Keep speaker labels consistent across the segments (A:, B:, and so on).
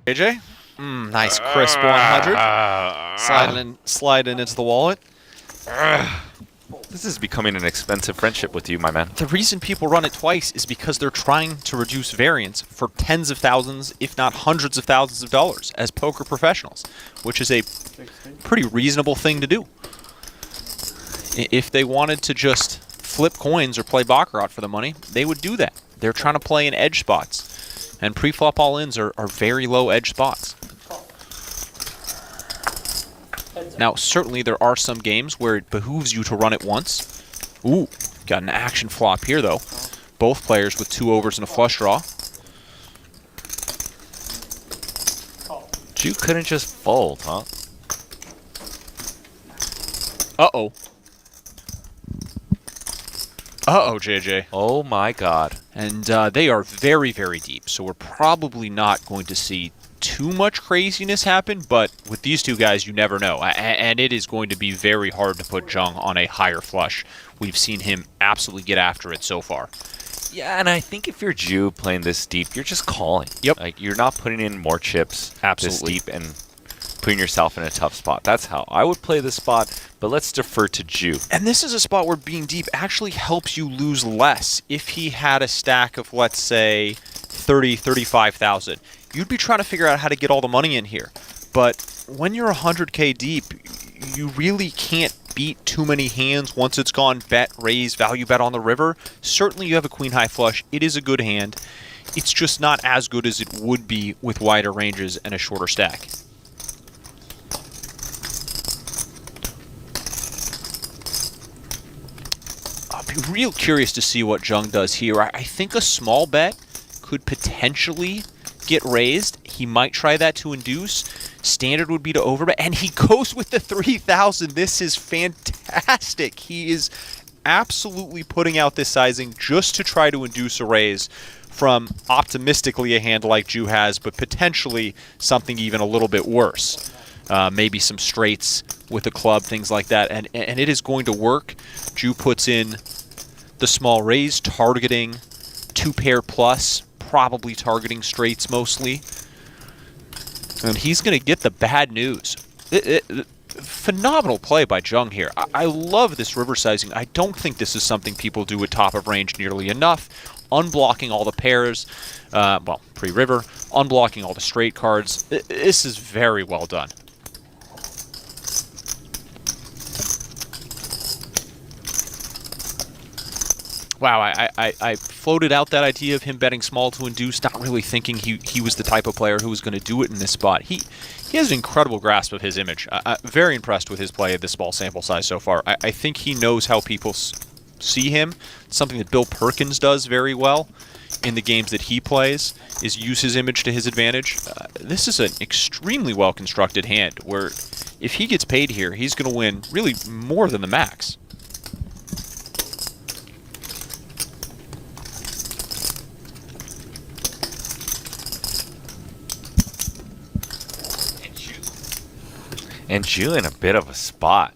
A: JJ? Nice crisp 100. Sliding into the wallet.
B: This is becoming an expensive friendship with you, my man.
A: The reason people run it twice is because they're trying to reduce variance for tens of thousands, if not hundreds of thousands of dollars as poker professionals, which is a pretty reasonable thing to do. If they wanted to just flip coins or play baccarat for the money, they would do that. They're trying to play in edge spots, and pre-flop all-ins are very low edge spots. Now, certainly there are some games where it behooves you to run it once. Ooh, got an action flop here, though. Both players with 2 overs and a flush draw.
B: You couldn't just fold, huh?
A: Uh-oh. Uh-oh, JJ.
B: Oh, my God.
A: And they are very, very deep, so we're probably not going to see too much craziness happen, but with these two guys, you never know. And it is going to be very hard to put Jung on a higher flush. We've seen him absolutely get after it so far.
B: Yeah, and I think if you're Jew playing this deep, you're just calling.
A: Yep.
B: Like, you're not putting in more chips
A: Absolutely.
B: this deep and putting yourself in a tough spot. That's how I would play this spot, but let's defer to Jew.
A: And this is a spot where being deep actually helps you lose less. If he had a stack of, let's say, 30, 35,000, you'd be trying to figure out how to get all the money in here. But when you're 100K deep, you really can't beat too many hands once it's gone bet, raise, value bet on the river. Certainly you have a queen high flush. It is a good hand. It's just not as good as it would be with wider ranges and a shorter stack. I'll be real curious to see what Jung does here. I think a small bet could potentially get raised. He might try that to induce. Standard would be to overbet, and he goes with the 3,000. This is fantastic. He is absolutely putting out this sizing just to try to induce a raise from optimistically a hand like Jew has, but potentially something even a little bit worse. Maybe some straights with a club, things like that, and it is going to work. Jew puts in the small raise, targeting 2 pair plus, probably targeting straights mostly. And he's going to get the bad news. Phenomenal play by Jung here. I love this river sizing. I don't think this is something people do at top of range nearly enough. Unblocking all the pairs, well, pre-river, unblocking all the straight cards. This is very well done. Wow, I floated out that idea of him betting small to induce, not really thinking he was the type of player who was going to do it in this spot. He has an incredible grasp of his image. Very impressed with his play at this small sample size so far. I think he knows how people see him. Something that Bill Perkins does very well in the games that he plays is use his image to his advantage. This is an extremely well-constructed hand where if he gets paid here, he's going to win really more than the max.
B: And Jew in a bit of a spot.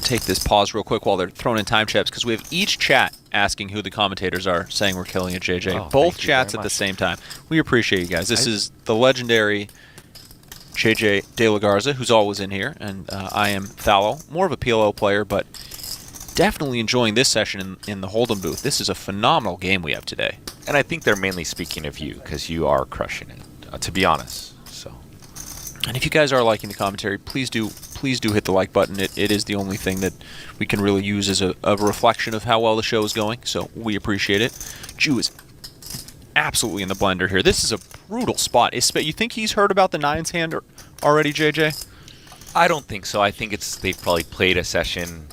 A: Take this pause real quick while they're throwing in time checks, because we have each chat asking who the commentators are, saying we're killing it, JJ.
B: Oh,
A: both chats at the same time. We appreciate you guys. This is the legendary JJ De La Garza, who's always in here, and I am Thallow, more of a PLO player, but definitely enjoying this session in the Hold'em booth. This is a phenomenal game we have today.
B: And I think they're mainly speaking of you, because you are crushing it, to be honest.
A: And if you guys are liking the commentary, please do hit the like button. It is the only thing that we can really use as a reflection of how well the show is going, so we appreciate it. Jew is absolutely in the blender here. This is a brutal spot. You think he's heard about the nines hand already, JJ?
B: I don't think so. I think they've probably played a session,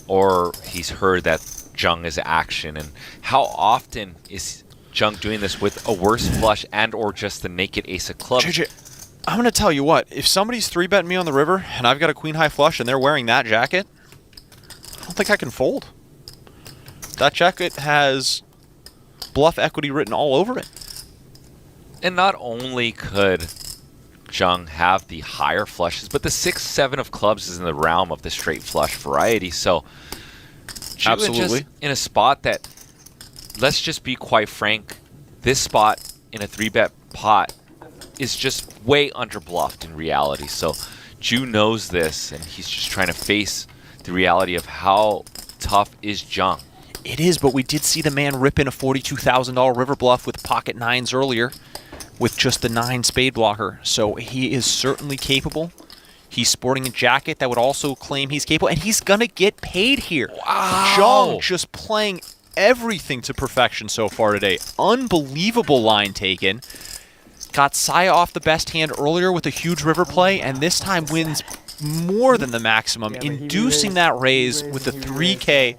B: or he's heard that Jung is action. And how often is Jung doing this with a worse flush and or just the naked ace of clubs?
A: JJ, I'm going to tell you what, if somebody's 3-betting me on the river and I've got a queen high flush and they're wearing that jacket, I don't think I can fold. That jacket has bluff equity written all over it.
B: And not only could Jung have the higher flushes, but the 6-7 of clubs is in the realm of the straight flush variety. So
A: absolutely
B: just in a spot that, let's just be quite frank, this spot in a 3-bet pot is just way underbluffed in reality. So Ju knows this, and he's just trying to face the reality of how tough is Jung.
A: It is, but we did see the man rip in a $42,000 river bluff with pocket nines earlier with just the 9 spade blocker. So he is certainly capable. He's sporting a jacket that would also claim he's capable, and he's going to get paid here.
B: Wow.
A: Jung just playing everything to perfection so far today. Unbelievable line taken. Got Saya off the best hand earlier with a huge river play, and this time wins more than the maximum, inducing that raise with the 3K.